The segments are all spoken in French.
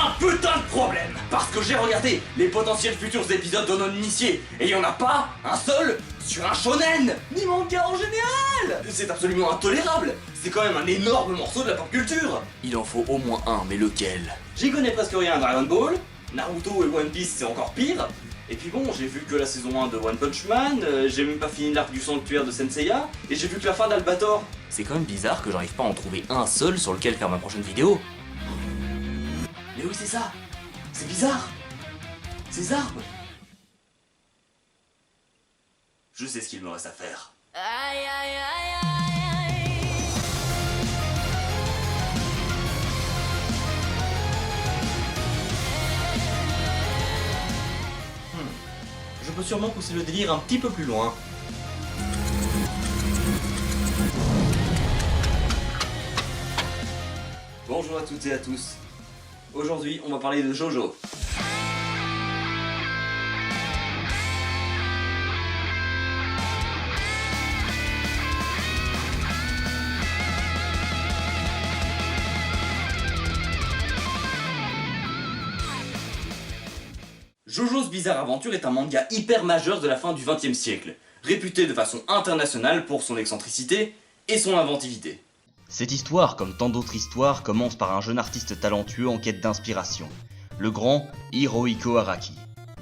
un putain de problème. Parce que j'ai regardé les potentiels futurs épisodes de non-initiés, et il y en a pas un seul sur un shonen, ni manga en général. C'est absolument intolérable. C'est quand même un énorme morceau de la pop culture. Il en faut au moins un, mais lequel? J'y connais presque rien à Dragon Ball, Naruto et One Piece c'est encore pire. Et puis bon, j'ai vu que la saison 1 de One Punch Man, j'ai même pas fini l'arc du sanctuaire de Senseiya, et j'ai vu que la fin d'Albator. C'est quand même bizarre que j'arrive pas à en trouver un seul sur lequel faire ma prochaine vidéo. Mais oui, c'est ça. C'est bizarre. Ces arbres. Je sais ce qu'il me reste à faire. Aïe aïe aïe aïe aïe. Je peux sûrement pousser le délire un petit peu plus loin. Bonjour à toutes et à tous. Aujourd'hui, on va parler de Jojo. Jojo's Bizarre Adventure est un manga hyper majeur de la fin du XXe siècle, réputé de façon internationale pour son excentricité et son inventivité. Cette histoire, comme tant d'autres histoires, commence par un jeune artiste talentueux en quête d'inspiration, le grand Hirohiko Araki.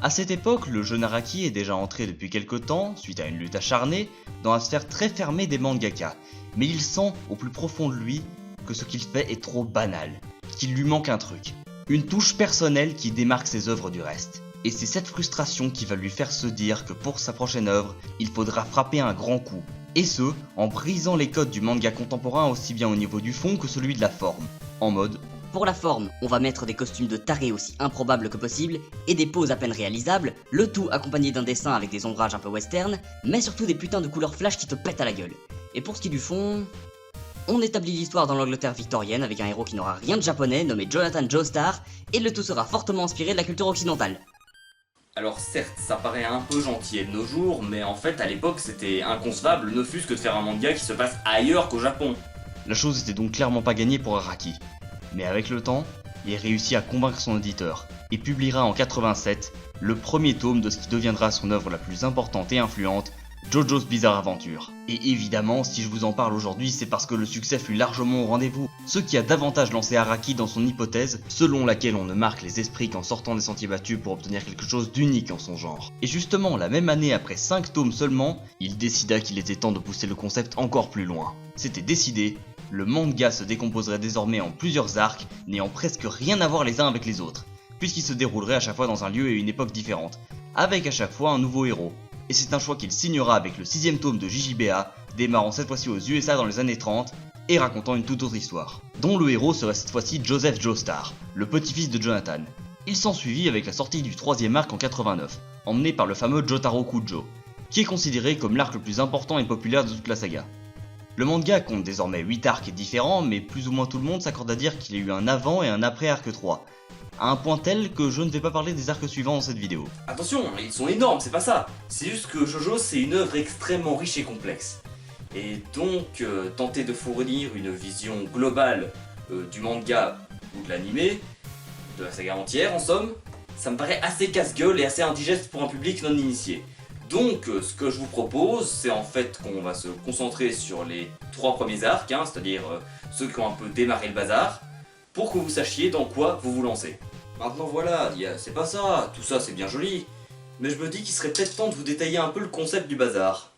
A cette époque, le jeune Araki est déjà entré depuis quelque temps, suite à une lutte acharnée, dans la sphère très fermée des mangaka, mais il sent au plus profond de lui que ce qu'il fait est trop banal, qu'il lui manque un truc, une touche personnelle qui démarque ses œuvres du reste. Et c'est cette frustration qui va lui faire se dire que pour sa prochaine œuvre, il faudra frapper un grand coup. Et ce, en brisant les codes du manga contemporain aussi bien au niveau du fond que celui de la forme. En mode... Pour la forme, on va mettre des costumes de tarés aussi improbables que possible, et des poses à peine réalisables, le tout accompagné d'un dessin avec des ombrages un peu western, mais surtout des putains de couleurs flash qui te pètent à la gueule. Et pour ce qui est du fond... On établit l'histoire dans l'Angleterre victorienne avec un héros qui n'aura rien de japonais, nommé Jonathan Joestar, et le tout sera fortement inspiré de la culture occidentale. Alors certes, ça paraît un peu gentil de nos jours, mais en fait à l'époque c'était inconcevable, ne fût-ce que de faire un manga qui se passe ailleurs qu'au Japon. La chose était donc clairement pas gagnée pour Araki. Mais avec le temps, il réussit à convaincre son éditeur, et publiera en 87 le premier tome de ce qui deviendra son œuvre la plus importante et influente, Jojo's Bizarre Adventure. Et évidemment, si je vous en parle aujourd'hui, c'est parce que le succès fut largement au rendez-vous, ce qui a davantage lancé Araki dans son hypothèse, selon laquelle on ne marque les esprits qu'en sortant des sentiers battus pour obtenir quelque chose d'unique en son genre. Et justement, la même année, après 5 tomes seulement, il décida qu'il était temps de pousser le concept encore plus loin. C'était décidé, le manga se décomposerait désormais en plusieurs arcs, n'ayant presque rien à voir les uns avec les autres, puisqu'ils se dérouleraient à chaque fois dans un lieu et une époque différente, avec à chaque fois un nouveau héros. Et c'est un choix qu'il signera avec le 6ème tome de JJBA, démarrant cette fois-ci aux USA dans les années 30, et racontant une toute autre histoire, dont le héros serait cette fois-ci Joseph Joestar, le petit-fils de Jonathan. Il s'ensuivit avec la sortie du 3ème arc en 89, emmené par le fameux Jotaro Kujo, qui est considéré comme l'arc le plus important et populaire de toute la saga. Le manga compte désormais 8 arcs différents, mais plus ou moins tout le monde s'accorde à dire qu'il y a eu un avant et un après arc 3, à un point tel que je ne vais pas parler des arcs suivants dans cette vidéo. Attention, ils sont énormes, c'est pas ça. C'est juste que Jojo c'est une œuvre extrêmement riche et complexe. Et donc, tenter de fournir une vision globale du manga ou de l'animé, de la saga entière en somme, ça me paraît assez casse-gueule et assez indigeste pour un public non initié. Donc, ce que je vous propose, c'est en fait qu'on va se concentrer sur les 3 premiers arcs, c'est-à-dire ceux qui ont un peu démarré le bazar, pour que vous sachiez dans quoi vous vous lancez. Maintenant voilà, c'est pas ça, tout ça c'est bien joli, mais je me dis qu'il serait peut-être temps de vous détailler un peu le concept du bazar.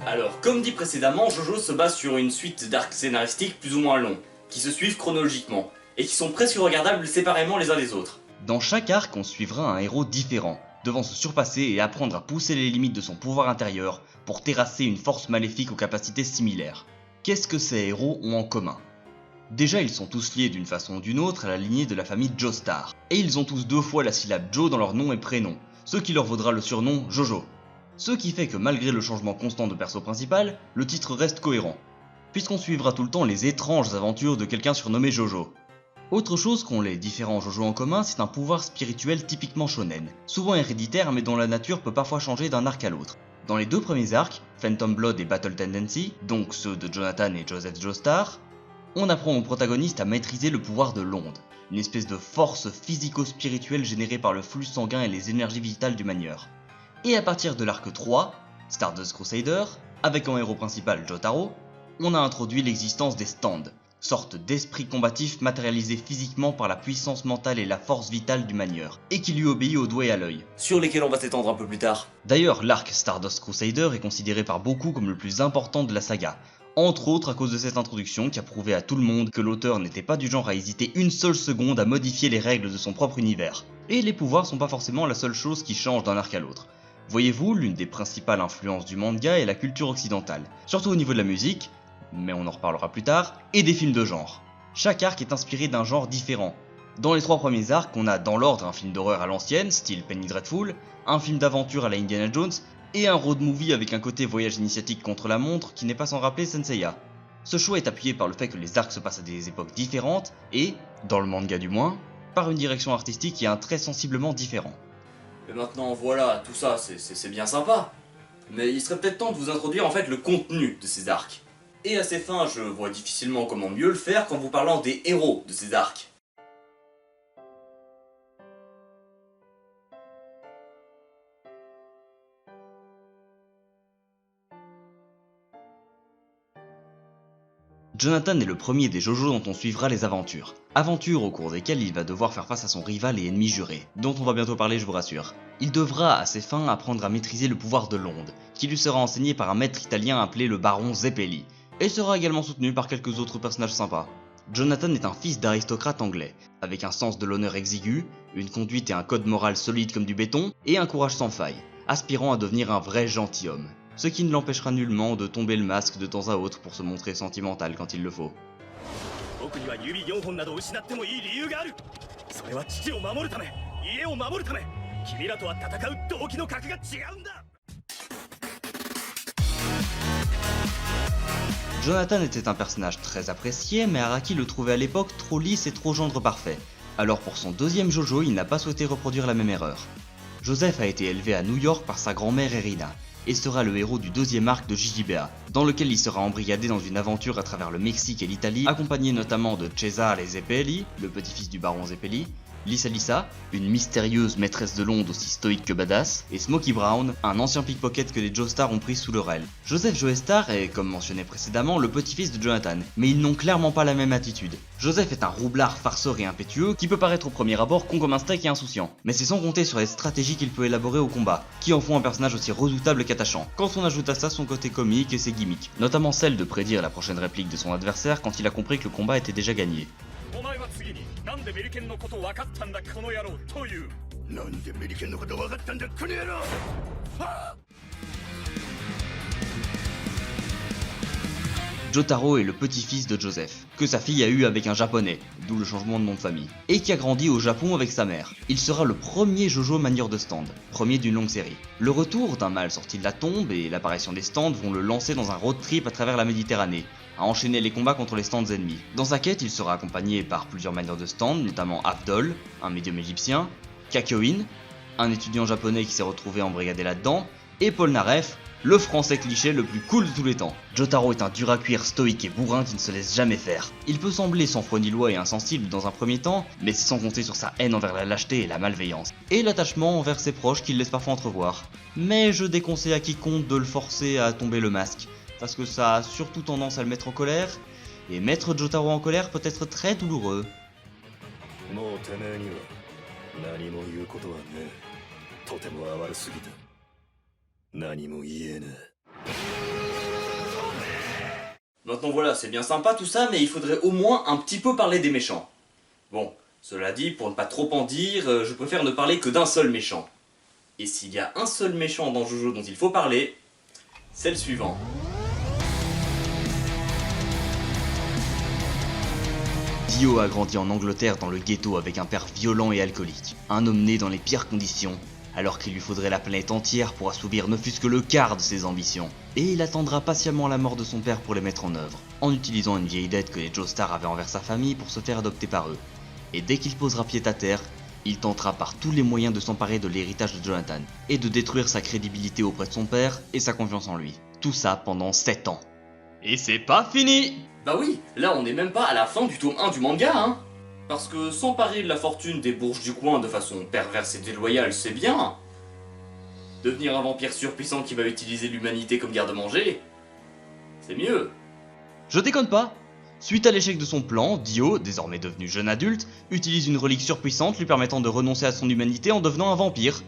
Alors, comme dit précédemment, Jojo se base sur une suite d'arcs scénaristiques plus ou moins longs, qui se suivent chronologiquement, et qui sont presque regardables séparément les uns des autres. Dans chaque arc, on suivra un héros différent, devant se surpasser et apprendre à pousser les limites de son pouvoir intérieur pour terrasser une force maléfique aux capacités similaires. Qu'est-ce que ces héros ont en commun? Déjà, ils sont tous liés d'une façon ou d'une autre à la lignée de la famille Joestar, et ils ont tous 2 fois la syllabe Jo dans leur nom et prénom, ce qui leur vaudra le surnom Jojo. Ce qui fait que malgré le changement constant de perso principal, le titre reste cohérent, puisqu'on suivra tout le temps les étranges aventures de quelqu'un surnommé Jojo. Autre chose qu'ont les différents Jojo en commun, c'est un pouvoir spirituel typiquement shonen, souvent héréditaire mais dont la nature peut parfois changer d'un arc à l'autre. Dans les deux premiers arcs, Phantom Blood et Battle Tendency, donc ceux de Jonathan et Joseph Joestar, on apprend aux protagonistes à maîtriser le pouvoir de l'onde, une espèce de force physico-spirituelle générée par le flux sanguin et les énergies vitales du manieur. Et à partir de l'arc 3, Stardust Crusader, avec en héros principal Jotaro, on a introduit l'existence des stands, sorte d'esprit combatif matérialisé physiquement par la puissance mentale et la force vitale du manieur, et qui lui obéit au doigt et à l'œil. Sur lesquels on va s'étendre un peu plus tard. D'ailleurs, l'arc Stardust Crusader est considéré par beaucoup comme le plus important de la saga, entre autres à cause de cette introduction qui a prouvé à tout le monde que l'auteur n'était pas du genre à hésiter une seule seconde à modifier les règles de son propre univers. Et les pouvoirs sont pas forcément la seule chose qui change d'un arc à l'autre. Voyez-vous, l'une des principales influences du manga est la culture occidentale, surtout au niveau de la musique, mais on en reparlera plus tard, et des films de genre. Chaque arc est inspiré d'un genre différent. Dans les 3 premiers arcs, on a dans l'ordre un film d'horreur à l'ancienne, style Penny Dreadful, un film d'aventure à la Indiana Jones, et un road movie avec un côté voyage initiatique contre la montre qui n'est pas sans rappeler Senseiya. Ce choix est appuyé par le fait que les arcs se passent à des époques différentes, et, dans le manga du moins, par une direction artistique et un trait sensiblement différent. Mais maintenant voilà, tout ça c'est bien sympa. Mais il serait peut-être temps de vous introduire en fait le contenu de ces arcs. Et à ces fins, je vois difficilement comment mieux le faire qu'en vous parlant des héros de ces arcs. Jonathan est le premier des JoJo dont on suivra les aventures. Aventures au cours desquelles il va devoir faire face à son rival et ennemi juré, dont on va bientôt parler je vous rassure. Il devra à ses fins apprendre à maîtriser le pouvoir de l'onde, qui lui sera enseigné par un maître italien appelé le baron Zeppeli, et sera également soutenu par quelques autres personnages sympas. Jonathan est un fils d'aristocrate anglais, avec un sens de l'honneur exigu, une conduite et un code moral solide comme du béton, et un courage sans faille, aspirant à devenir un vrai gentilhomme. Ce qui ne l'empêchera nullement de tomber le masque de temps à autre pour se montrer sentimental quand il le faut. Jonathan était un personnage très apprécié, mais Araki le trouvait à l'époque trop lisse et trop gendre parfait. Alors pour son deuxième JoJo, il n'a pas souhaité reproduire la même erreur. Joseph a été élevé à New York par sa grand-mère Erina, et sera le héros du deuxième arc de JJBA, dans lequel il sera embrigadé dans une aventure à travers le Mexique et l'Italie, accompagné notamment de Cesare Zeppeli, le petit-fils du baron Zeppeli, Lisa Lisa, une mystérieuse maîtresse de l'onde aussi stoïque que badass, et Smokey Brown, un ancien pickpocket que les Joestar ont pris sous leur aile. Joseph Joestar est, comme mentionné précédemment, le petit-fils de Jonathan, mais ils n'ont clairement pas la même attitude. Joseph est un roublard farceur et impétueux qui peut paraître au premier abord con comme un steak et insouciant, mais c'est sans compter sur les stratégies qu'il peut élaborer au combat, qui en font un personnage aussi redoutable qu'attachant, quand on ajoute à ça son côté comique et ses gimmicks, notamment celle de prédire la prochaine réplique de son adversaire quand il a compris que le combat était déjà gagné. Jotaro est le petit-fils de Joseph, que sa fille a eu avec un japonais, d'où le changement de nom de famille, et qui a grandi au Japon avec sa mère. Il sera le premier JoJo manieur de stand, premier d'une longue série. Le retour d'un mâle sorti de la tombe et l'apparition des stands vont le lancer dans un road trip à travers la Méditerranée, à enchaîner les combats contre les stands ennemis. Dans sa quête, il sera accompagné par plusieurs manieurs de stand, notamment Avdol, un médium égyptien, Kakyoin, un étudiant japonais qui s'est retrouvé embrigadé là-dedans, et Polnareff, le français cliché le plus cool de tous les temps. Jotaro est un dur à cuire stoïque et bourrin qui ne se laisse jamais faire. Il peut sembler sans foi ni loi et insensible dans un premier temps, mais c'est sans compter sur sa haine envers la lâcheté et la malveillance, et l'attachement envers ses proches qu'il laisse parfois entrevoir. Mais je déconseille à quiconque de le forcer à tomber le masque, parce que ça a surtout tendance à le mettre en colère, et mettre Jotaro en colère peut être très douloureux. Maintenant voilà, c'est bien sympa tout ça, mais il faudrait au moins un petit peu parler des méchants. Bon, cela dit, pour ne pas trop en dire, je préfère ne parler que d'un seul méchant. Et s'il y a un seul méchant dans JoJo dont il faut parler, c'est le suivant. Dio a grandi en Angleterre dans le ghetto avec un père violent et alcoolique, un homme né dans les pires conditions, alors qu'il lui faudrait la planète entière pour assouvir ne fût-ce que le quart de ses ambitions. Et il attendra patiemment la mort de son père pour les mettre en œuvre, en utilisant une vieille dette que les Joestar avaient envers sa famille pour se faire adopter par eux. Et dès qu'il posera pied à terre, Il tentera par tous les moyens de s'emparer de l'héritage de Jonathan, et de détruire sa crédibilité auprès de son père et sa confiance en lui. Tout ça pendant 7 ans. Et c'est pas fini! Bah oui, là on n'est même pas à la fin du tome 1 du manga, hein. Parce que s'emparer de la fortune des bourges du coin de façon perverse et déloyale, c'est bien. Devenir un vampire surpuissant qui va utiliser l'humanité comme garde-manger, c'est mieux. Je déconne pas! Suite à l'échec de son plan, Dio, désormais devenu jeune adulte, utilise une relique surpuissante lui permettant de renoncer à son humanité en devenant un vampire.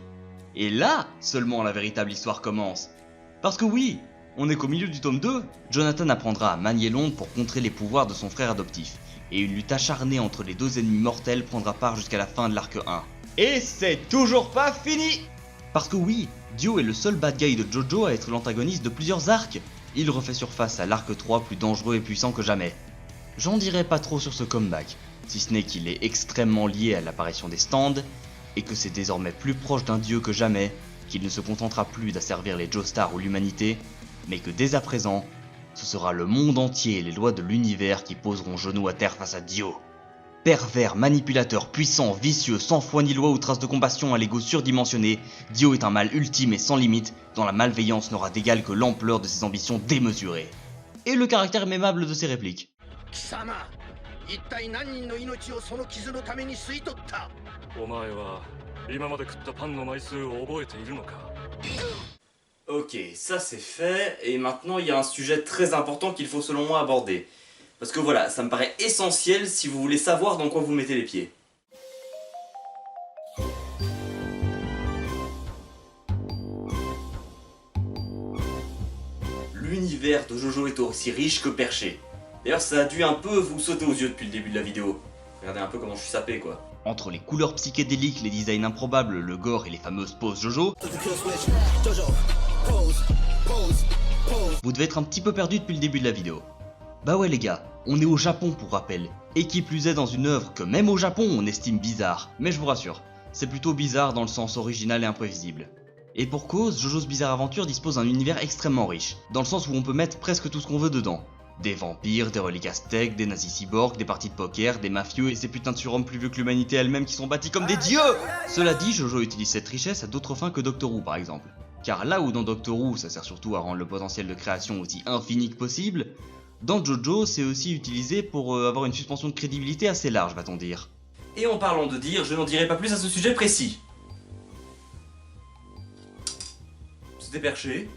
Et là, seulement la véritable histoire commence. Parce que oui, on est qu'au milieu du tome 2, Jonathan apprendra à manier l'onde pour contrer les pouvoirs de son frère adoptif, et une lutte acharnée entre les deux ennemis mortels prendra part jusqu'à la fin de l'arc 1. Et c'est toujours pas fini! Parce que oui, Dio est le seul bad guy de Jojo à être l'antagoniste de plusieurs arcs. Il refait surface à l'arc 3 plus dangereux et puissant que jamais. J'en dirai pas trop sur ce comeback, si ce n'est qu'il est extrêmement lié à l'apparition des stands, et que c'est désormais plus proche d'un dieu que jamais, qu'il ne se contentera plus d'asservir les Joestar ou l'humanité, mais que dès à présent, ce sera le monde entier et les lois de l'univers qui poseront genoux à terre face à Dio. Pervers, manipulateur, puissant, vicieux, sans foi ni loi ou trace de compassion à l'ego surdimensionné, Dio est un mal ultime et sans limite, dont la malveillance n'aura d'égal que l'ampleur de ses ambitions démesurées. Et le caractère mémable de ses répliques. 貴様一体何人の命をその傷のために吸い取った。お前は今まで食ったパンの枚数を覚えているのか。 Ok, ça c'est fait, et maintenant il y a un sujet très important qu'il faut selon moi aborder. Parce que voilà, ça me paraît essentiel si vous voulez savoir dans quoi vous mettez les pieds. L'univers de Jojo est aussi riche que perché. D'ailleurs ça a dû un peu vous sauter aux yeux depuis le début de la vidéo. Regardez un peu comment je suis sapé quoi. Entre les couleurs psychédéliques, les designs improbables, le gore et les fameuses poses Jojo, vous devez être un petit peu perdu depuis le début de la vidéo. Bah ouais les gars, on est au Japon pour rappel, et qui plus est dans une œuvre que même au Japon on estime bizarre, mais je vous rassure, c'est plutôt bizarre dans le sens original et imprévisible. Et pour cause, Jojo's Bizarre Adventure dispose d'un univers extrêmement riche, dans le sens où on peut mettre presque tout ce qu'on veut dedans. Des vampires, des reliques aztèques, des nazis cyborgs, des parties de poker, des mafieux et ces putains de surhommes plus vieux que l'humanité elle-même qui sont bâtis comme des dieux. Cela dit, Jojo utilise cette richesse à d'autres fins que Doctor Who par exemple. Car là où dans Doctor Who ça sert surtout à rendre le potentiel de création aussi infini que possible, dans Jojo c'est aussi utilisé pour avoir une suspension de crédibilité assez large va-t-on dire. Et en parlant de dire, je n'en dirai pas plus à ce sujet précis. C'était perché,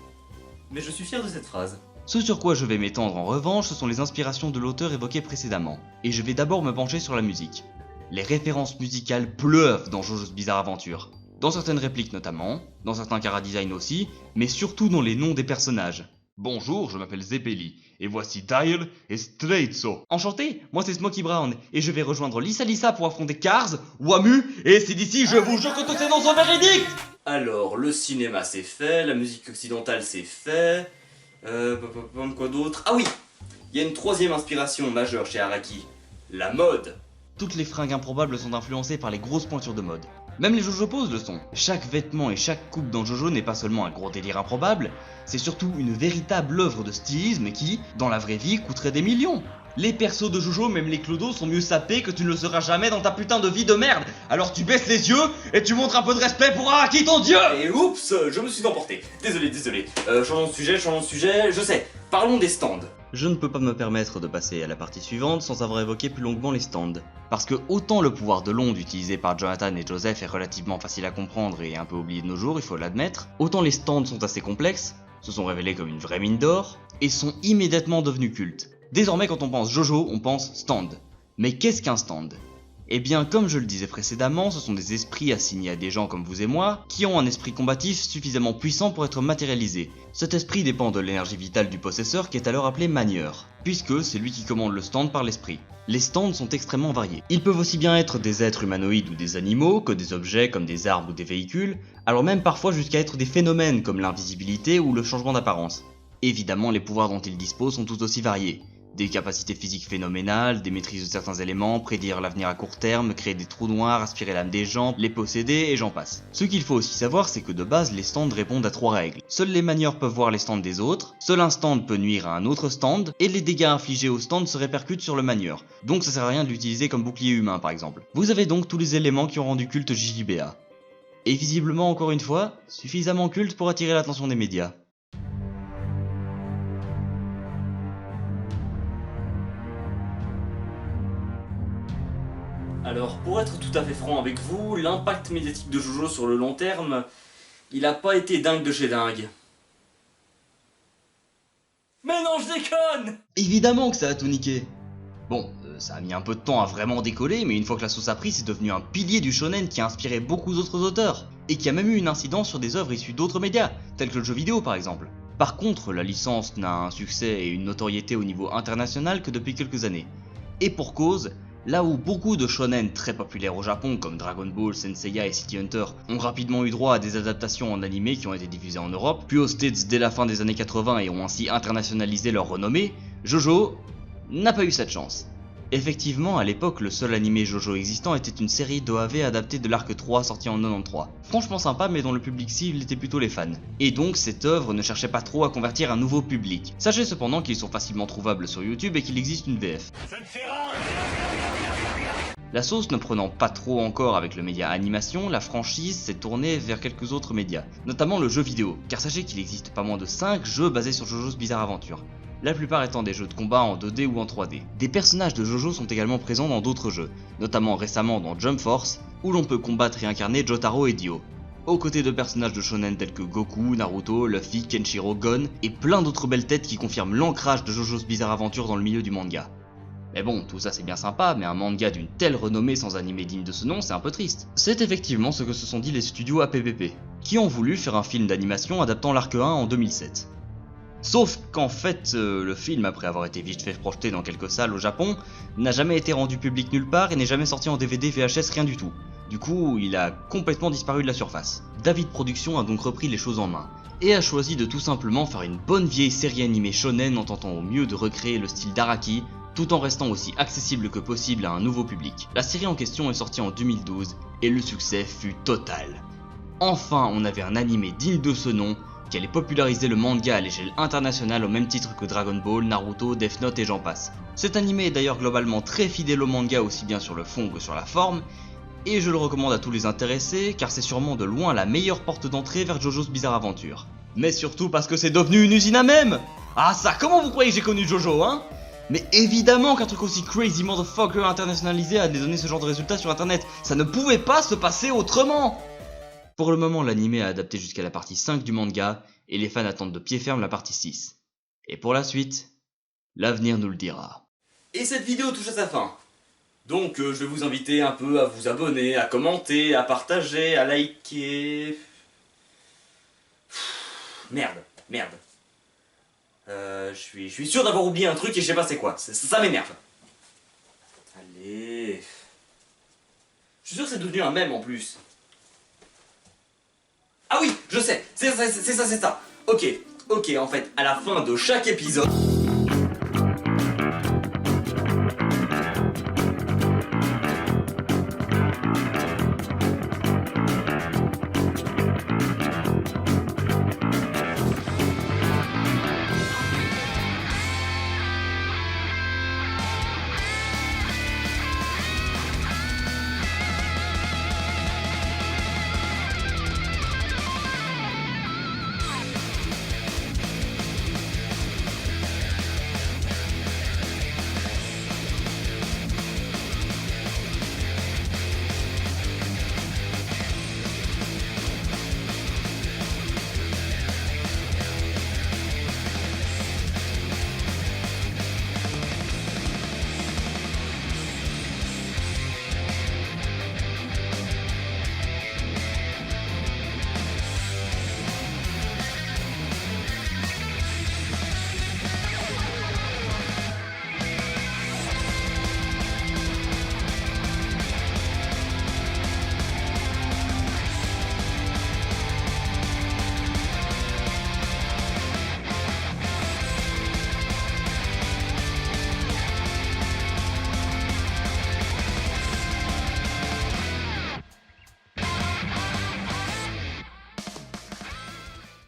mais je suis fier de cette phrase. Ce sur quoi je vais m'étendre en revanche, ce sont les inspirations de l'auteur évoquées précédemment, et je vais d'abord me pencher sur la musique. Les références musicales pleuvent dans Jojo's Bizarre Adventure, dans certaines répliques notamment, dans certains chara-design aussi, mais surtout dans les noms des personnages. Bonjour, je m'appelle Zeppeli, et voici Dial et Straizo. Enchanté, moi c'est Smokey Brown, et je vais rejoindre Lisa Lisa pour affronter Cars, Wamu, et c'est d'ici je vous jure que tout est dans son véridique. Alors, le cinéma c'est fait, la musique occidentale c'est fait... quoi d'autre? Ah oui! Il y a une troisième inspiration majeure chez Araki, la mode. Toutes les fringues improbables sont influencées par les grosses pointures de mode. Même les Jojo poses le sont. Chaque vêtement et chaque coupe dans Jojo n'est pas seulement un gros délire improbable, c'est surtout une véritable œuvre de stylisme qui, dans la vraie vie, coûterait des millions. Les persos de Jojo, même les clodos, sont mieux sapés que tu ne le seras jamais dans ta putain de vie de merde. Alors tu baisses les yeux et tu montres un peu de respect pour Araki ton dieu. Et oups, je me suis emporté. Désolé. Changeons de sujet, je sais. Parlons des stands. Je ne peux pas me permettre de passer à la partie suivante sans avoir évoqué plus longuement les stands. Parce que autant le pouvoir de l'onde utilisé par Jonathan et Joseph est relativement facile à comprendre et un peu oublié de nos jours, il faut l'admettre, autant les stands sont assez complexes, se sont révélés comme une vraie mine d'or, et sont immédiatement devenus cultes. Désormais quand on pense Jojo, on pense stand. Mais qu'est-ce qu'un stand ? Eh bien, comme je le disais précédemment, ce sont des esprits assignés à des gens comme vous et moi, qui ont un esprit combatif suffisamment puissant pour être matérialisé. Cet esprit dépend de l'énergie vitale du possesseur qui est alors appelé manieur, puisque c'est lui qui commande le stand par l'esprit. Les stands sont extrêmement variés. Ils peuvent aussi bien être des êtres humanoïdes ou des animaux, que des objets comme des arbres ou des véhicules, alors même parfois jusqu'à être des phénomènes comme l'invisibilité ou le changement d'apparence. Évidemment, les pouvoirs dont ils disposent sont tout aussi variés. Des capacités physiques phénoménales, des maîtrises de certains éléments, prédire l'avenir à court terme, créer des trous noirs, aspirer l'âme des gens, les posséder et j'en passe. Ce qu'il faut aussi savoir, c'est que de base, les stands répondent à 3 règles. Seuls les manieurs peuvent voir les stands des autres, seul un stand peut nuire à un autre stand, et les dégâts infligés au stand se répercutent sur le manieur. Donc ça sert à rien de l'utiliser comme bouclier humain par exemple. Vous avez donc tous les éléments qui ont rendu culte JJBA. Et visiblement encore une fois, suffisamment culte pour attirer l'attention des médias. Alors, pour être tout à fait franc avec vous, l'impact médiatique de Jojo sur le long terme, il a pas été dingue de chez dingue. Mais non, je déconne! Évidemment que ça a tout niqué. Bon, ça a mis un peu de temps à vraiment décoller, mais une fois que la sauce a pris, c'est devenu un pilier du shonen qui a inspiré beaucoup d'autres auteurs, et qui a même eu une incidence sur des œuvres issues d'autres médias, tels que le jeu vidéo par exemple. Par contre, la licence n'a un succès et une notoriété au niveau international que depuis quelques années. Et pour cause, là où beaucoup de shonen très populaires au Japon comme Dragon Ball, Senseiya et City Hunter ont rapidement eu droit à des adaptations en animé qui ont été diffusées en Europe, puis aux States dès la fin des années 80 et ont ainsi internationalisé leur renommée, Jojo n'a pas eu cette chance. Effectivement, à l'époque, le seul animé Jojo existant était une série d'OAV adaptée de l'arc 3 sorti en 93. Franchement sympa, mais dont le public cible était plutôt les fans. Et donc, cette œuvre ne cherchait pas trop à convertir un nouveau public. Sachez cependant qu'ils sont facilement trouvables sur YouTube et qu'il existe une VF. La sauce ne prenant pas trop encore avec le média animation, la franchise s'est tournée vers quelques autres médias, notamment le jeu vidéo, car sachez qu'il existe pas moins de 5 jeux basés sur Jojo's Bizarre Adventure. La plupart étant des jeux de combat en 2D ou en 3D. Des personnages de Jojo sont également présents dans d'autres jeux, notamment récemment dans Jump Force, où l'on peut combattre et incarner Jotaro et Dio, aux côtés de personnages de shonen tels que Goku, Naruto, Luffy, Kenshiro, Gon, et plein d'autres belles têtes qui confirment l'ancrage de Jojo's Bizarre Adventure dans le milieu du manga. Mais bon, tout ça c'est bien sympa, mais un manga d'une telle renommée sans animé digne de ce nom, c'est un peu triste. C'est effectivement ce que se sont dit les studios APPP, qui ont voulu faire un film d'animation adaptant l'arc 1 en 2007. Sauf qu'en fait, le film, après avoir été vite fait projeté dans quelques salles au Japon, n'a jamais été rendu public nulle part et n'est jamais sorti en DVD, VHS, rien du tout. Du coup, il a complètement disparu de la surface. David Productions a donc repris les choses en main, et a choisi de tout simplement faire une bonne vieille série animée shonen en tentant au mieux de recréer le style d'Araki, tout en restant aussi accessible que possible à un nouveau public. La série en question est sortie en 2012, et le succès fut total. Enfin, on avait un animé digne de ce nom, qui allait populariser le manga à l'échelle internationale au même titre que Dragon Ball, Naruto, Death Note et j'en passe. Cet animé est d'ailleurs globalement très fidèle au manga aussi bien sur le fond que sur la forme, et je le recommande à tous les intéressés car c'est sûrement de loin la meilleure porte d'entrée vers Jojo's Bizarre Adventure. Mais surtout parce que c'est devenu une usine à mème! Ah ça, comment vous croyez que j'ai connu Jojo, hein? Mais évidemment qu'un truc aussi crazy motherfucker internationalisé a donné ce genre de résultats sur internet, ça ne pouvait pas se passer autrement! Pour le moment, l'anime a adapté jusqu'à la partie 5 du manga, et les fans attendent de pied ferme la partie 6. Et pour la suite, l'avenir nous le dira. Et cette vidéo touche à sa fin. Donc je vais vous inviter un peu à vous abonner, à commenter, à partager, à liker... Merde. Je suis sûr d'avoir oublié un truc et je sais pas c'est quoi, ça m'énerve. Allez... Je suis sûr que c'est devenu un mème en plus. Ah oui, je sais, c'est ça. Ok, en fait, à la fin de chaque épisode...